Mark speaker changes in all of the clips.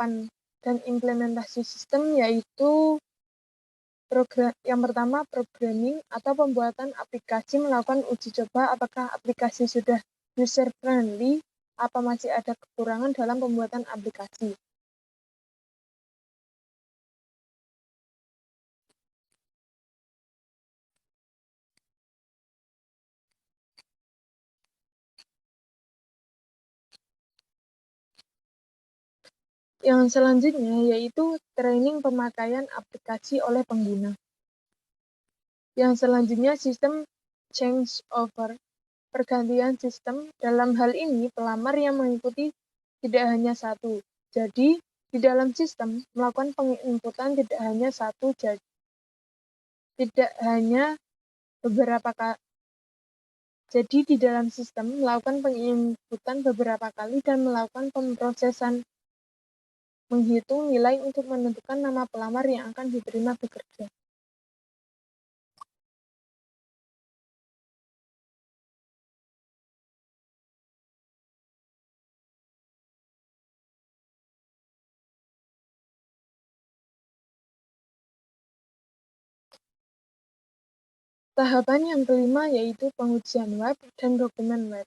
Speaker 1: tahapan dan implementasi sistem yaitu yang pertama, programming atau pembuatan aplikasi, melakukan uji coba apakah aplikasi sudah user-friendly, apa masih ada kekurangan dalam pembuatan aplikasi. Yang selanjutnya yaitu training pemakaian aplikasi oleh pengguna. Yang selanjutnya sistem changeover, pergantian sistem. Dalam hal ini pelamar yang mengikuti tidak hanya satu. Jadi di dalam sistem melakukan penginputan tidak hanya satu, tidak hanya beberapa kali. Jadi di dalam sistem melakukan penginputan beberapa kali dan melakukan pemrosesan menghitung nilai untuk menentukan nama pelamar yang akan diterima bekerja. Tahapan yang kelima yaitu pengujian web dan dokumen web.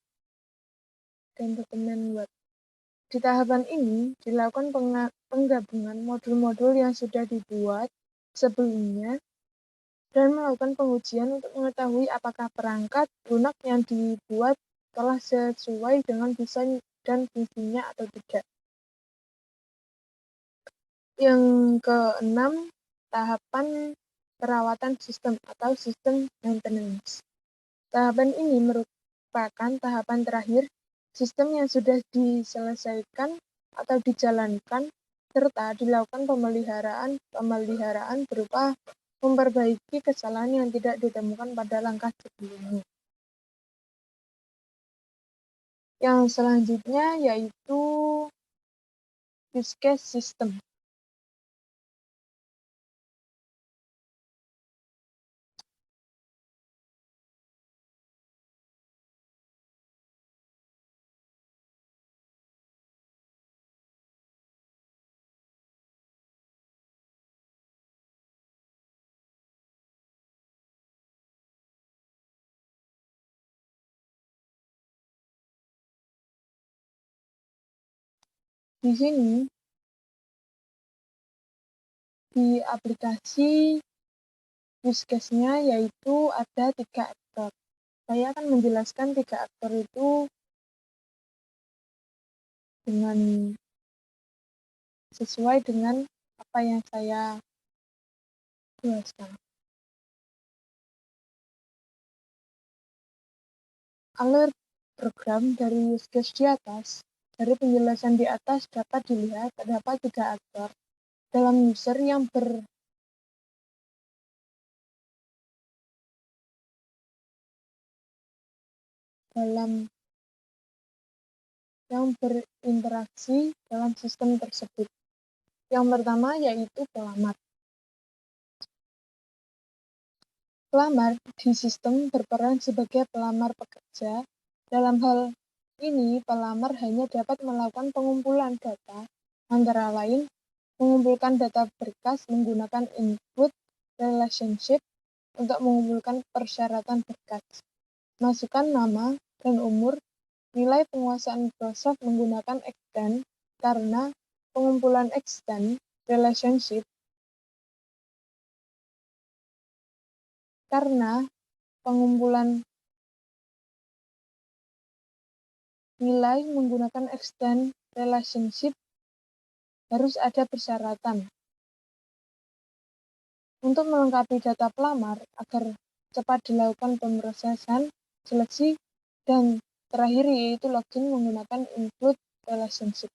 Speaker 1: Di tahapan ini dilakukan penggabungan modul-modul yang sudah dibuat sebelumnya dan melakukan pengujian untuk mengetahui apakah perangkat lunak yang dibuat telah sesuai dengan desain dan fungsinya atau tidak. Yang keenam, tahapan perawatan sistem atau sistem maintenance. Tahapan ini merupakan tahapan terakhir sistem yang sudah diselesaikan atau dijalankan serta dilakukan pemeliharaan berupa memperbaiki kesalahan yang tidak ditemukan pada langkah sebelumnya. Yang selanjutnya yaitu use case system. Di sini, di aplikasi use case-nya yaitu ada 3 aktor. Saya akan menjelaskan 3 aktor itu dengan sesuai dengan apa yang saya jelaskan. Alur program dari use case di atas. Dari penjelasan di atas dapat dilihat terdapat 3 aktor dalam user yang berinteraksi dalam sistem tersebut. Yang pertama yaitu pelamar. Pelamar di sistem berperan sebagai pelamar pekerja. Dalam hal ini, pelamar hanya dapat melakukan pengumpulan data, antara lain mengumpulkan data berkas menggunakan input relationship untuk mengumpulkan persyaratan berkas, masukkan nama dan umur, nilai penguasaan Microsoft menggunakan extend karena pengumpulan extend relationship karena pengumpulan nilai menggunakan extend relationship harus ada persyaratan. Untuk melengkapi data pelamar agar cepat dilakukan pemrosesan, seleksi, dan terakhir yaitu login menggunakan include relationship.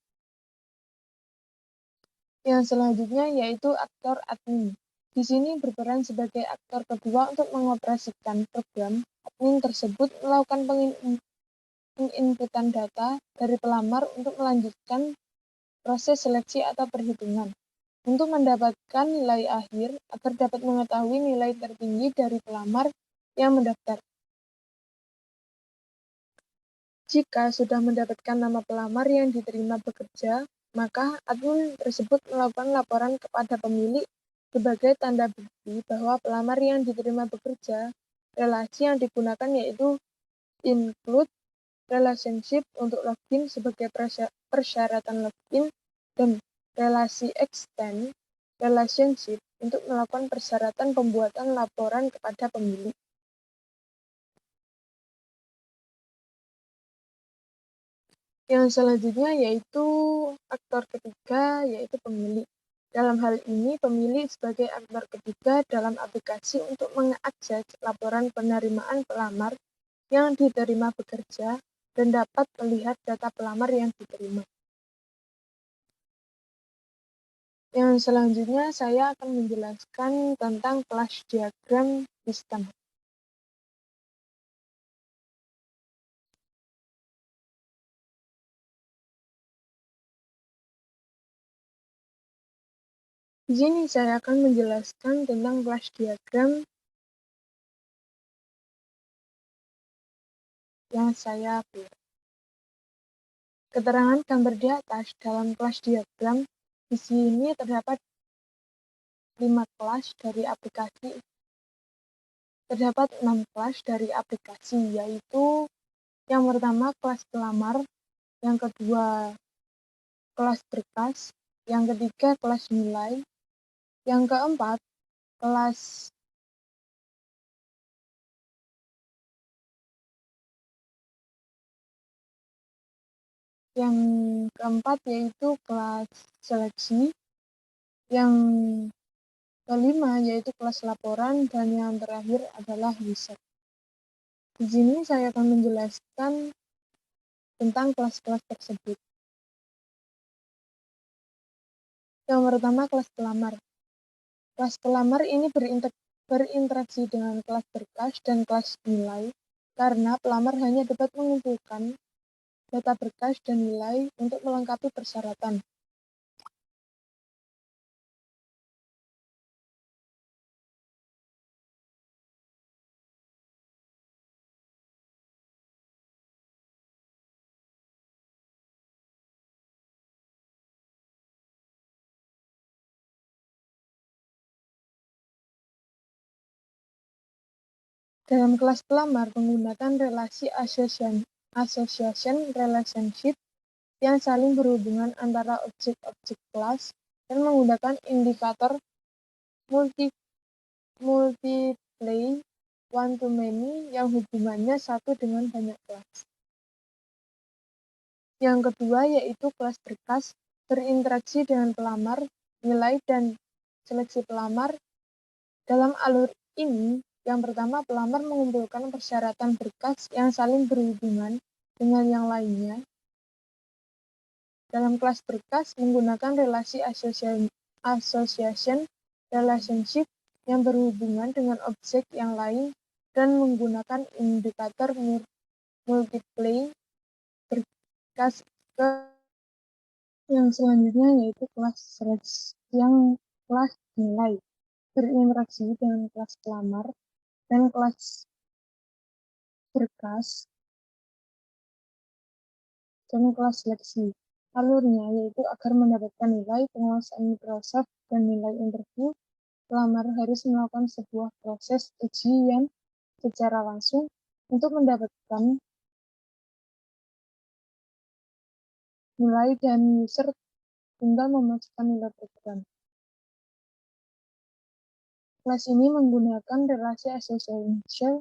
Speaker 1: Yang selanjutnya yaitu aktor admin. Di sini berperan sebagai aktor kedua untuk mengoperasikan program. Admin tersebut melakukan penginputan data dari pelamar untuk melanjutkan proses seleksi atau perhitungan untuk mendapatkan nilai akhir agar dapat mengetahui nilai tertinggi dari pelamar yang mendaftar. Jika sudah mendapatkan nama pelamar yang diterima bekerja, maka admin tersebut melakukan laporan kepada pemilik sebagai tanda bukti bahwa pelamar yang diterima bekerja. Relasi yang digunakan yaitu include relationship untuk login sebagai persyaratan login dan relasi extend relationship untuk melakukan persyaratan pembuatan laporan kepada pemilik. Yang selanjutnya yaitu aktor ketiga, yaitu pemilik. Dalam hal ini, pemilik sebagai aktor ketiga dalam aplikasi untuk mengakses laporan penerimaan pelamar yang diterima bekerja dan dapat melihat data pelamar yang diterima. Yang selanjutnya saya akan menjelaskan tentang class diagram sistem. Di sini saya akan menjelaskan tentang class diagram yang saya buat. Keterangan gambar di atas dalam kelas diagram, di sini terdapat 5 kelas dari aplikasi. Terdapat 6 kelas dari aplikasi, yaitu yang pertama kelas pelamar, yang kedua kelas berkas, yang ketiga kelas nilai, yang keempat kelas yang keempat yaitu kelas seleksi, yang kelima yaitu kelas laporan, dan yang terakhir adalah riset. Di sini saya akan menjelaskan tentang kelas-kelas tersebut. Yang pertama kelas pelamar. Kelas pelamar ini berinteraksi dengan kelas berkas dan kelas nilai, karena pelamar hanya dapat mengumpulkan data berkas dan nilai untuk melengkapi persyaratan. Dalam kelas pelamar menggunakan relasi association relationship yang saling berhubungan antara objek-objek kelas dan menggunakan indikator multiply one-to-many yang hubungannya satu dengan banyak kelas. Yang kedua yaitu kelas berkas berinteraksi dengan pelamar, nilai, dan seleksi pelamar. Dalam alur ini, yang pertama pelamar mengumpulkan persyaratan berkas yang saling berhubungan dengan yang lainnya. Dalam kelas berkas menggunakan relasi association relationship yang berhubungan dengan objek yang lain dan menggunakan indikator multiply berkas ke yang selanjutnya yaitu kelas seleksi yang kelas nilai berinteraksi dengan kelas pelamar dan kelas berkas dan kelas seleksi. Alurnya yaitu agar mendapatkan nilai penguasaan Microsoft dan nilai interview, pelamar harus melakukan sebuah proses ujian secara langsung untuk mendapatkan nilai, dan user tinggal memasukkan nilai program. Kelas ini menggunakan relasi association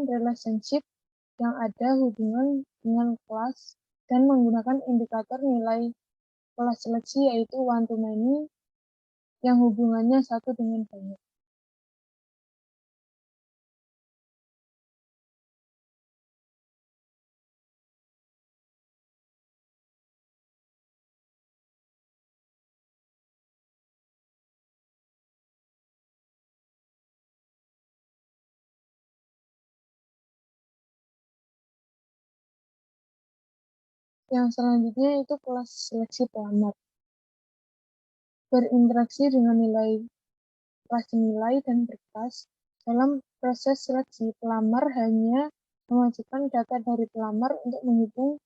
Speaker 1: relationship yang ada hubungan dengan kelas dan menggunakan indikator nilai kelas seleksi yaitu one-to-many yang hubungannya satu dengan banyak. Yang selanjutnya itu kelas seleksi pelamar. Berinteraksi dengan nilai kelas nilai dan berkas. Dalam proses seleksi, pelamar hanya memasukkan data dari pelamar untuk menghitung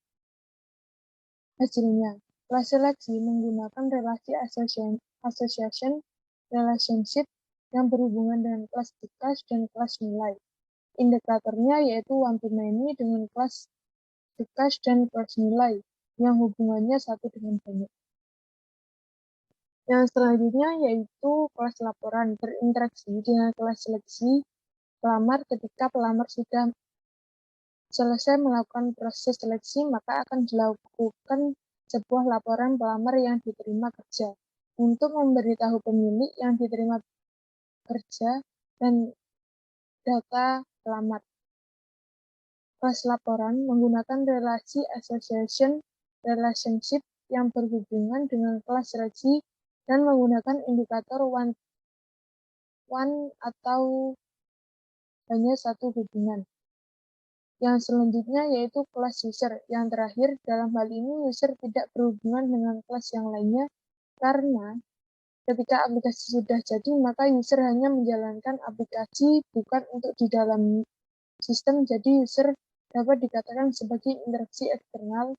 Speaker 1: hasilnya. Kelas seleksi menggunakan relasi association relationship yang berhubungan dengan kelas tugas dan kelas nilai. Indikatornya yaitu one-to-many dengan kelas tugas dan kelas nilai yang hubungannya satu dengan banyak. Yang selanjutnya yaitu kelas laporan berinteraksi dengan kelas seleksi pelamar. Ketika pelamar sudah selesai melakukan proses seleksi, maka akan dilakukan sebuah laporan pelamar yang diterima kerja untuk memberitahu pemilik yang diterima kerja dan data pelamar. Kelas laporan menggunakan relasi association relationship yang berhubungan dengan kelas seleksi dan menggunakan indikator one atau hanya satu hubungan. Yang selanjutnya yaitu kelas user. Yang terakhir, dalam hal ini user tidak berhubungan dengan kelas yang lainnya karena ketika aplikasi sudah jadi, maka user hanya menjalankan aplikasi bukan untuk di dalam sistem. Jadi user dapat dikatakan sebagai interaksi eksternal,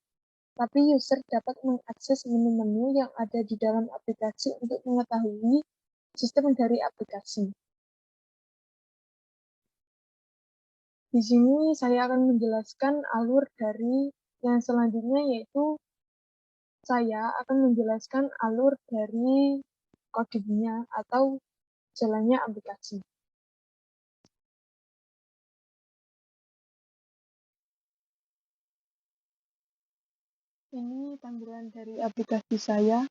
Speaker 1: tapi user dapat mengakses menu-menu yang ada di dalam aplikasi untuk mengetahui sistem dari aplikasi. Di sini saya akan menjelaskan alur dari yang selanjutnya, yaitu saya akan menjelaskan alur dari codingnya atau jalannya aplikasi. Ini tampilan dari aplikasi saya.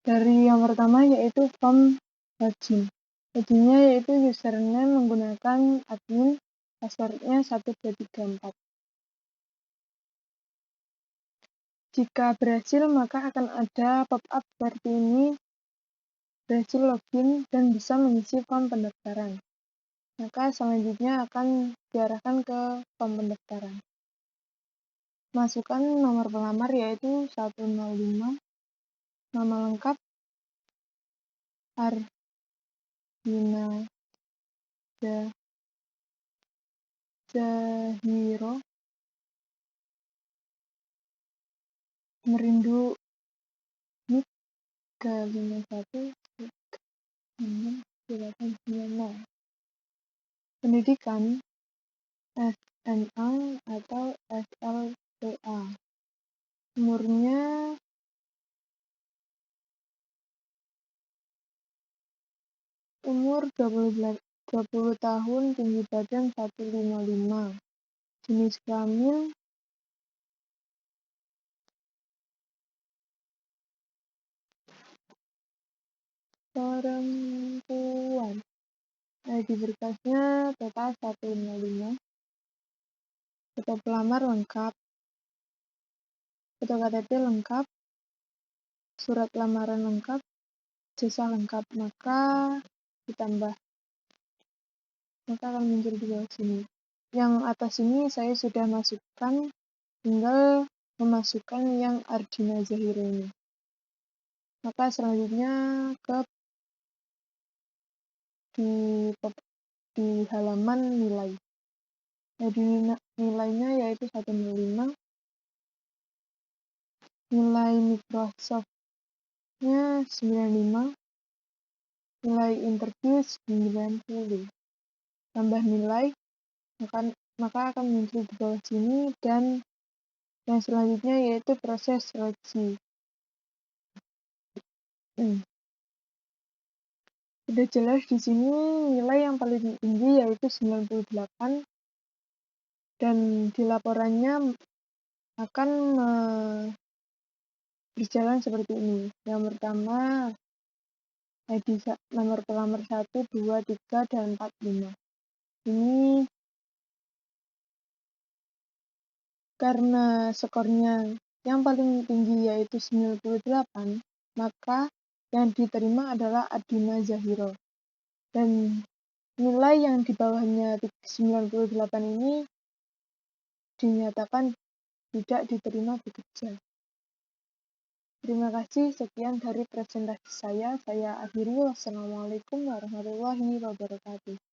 Speaker 1: Dari yang pertama yaitu form login. Loginnya yaitu username menggunakan admin, passwordnya 1234. Jika berhasil, maka akan ada pop-up seperti ini, berhasil login dan bisa mengisi form pendaftaran. Maka selanjutnya akan diarahkan ke form pendaftaran. Masukkan nomor pelamar yaitu 105, nama lengkap Ardina Zahiro, Merindu NIK 351 Pendidikan SMA atau SLTA. Umurnya umur 20 tahun, tinggi badan 155. Jenis kelamin perempuan. ID berkasnya total 155. Foto pelamar lengkap, foto KTP lengkap, surat lamaran lengkap, jasa lengkap. Maka ditambah, maka akan muncul di bawah sini. Yang atas ini saya sudah masukkan, tinggal memasukkan yang Ardina Zahiro ini. Maka selanjutnya di halaman nilai. Jadi nilainya yaitu 105. Nilai Microsoft-nya 95. Nilai interview 90. Tambah nilai, maka akan muncul di bawah sini, dan yang selanjutnya yaitu proses seleksi. Sudah jelas di sini nilai yang paling tinggi yaitu 98, dan di laporannya akan berjalan seperti ini. Yang pertama, ID nomor pelamar 1, 2, 3, dan 4, 5. Ini karena skornya yang paling tinggi yaitu 98, maka yang diterima adalah Ardina Zahiro. Dan nilai yang di bawahnya 98 ini dinyatakan tidak diterima bekerja. Terima kasih, sekian dari presentasi saya. Saya akhiri. Wassalamualaikum warahmatullahi wabarakatuh.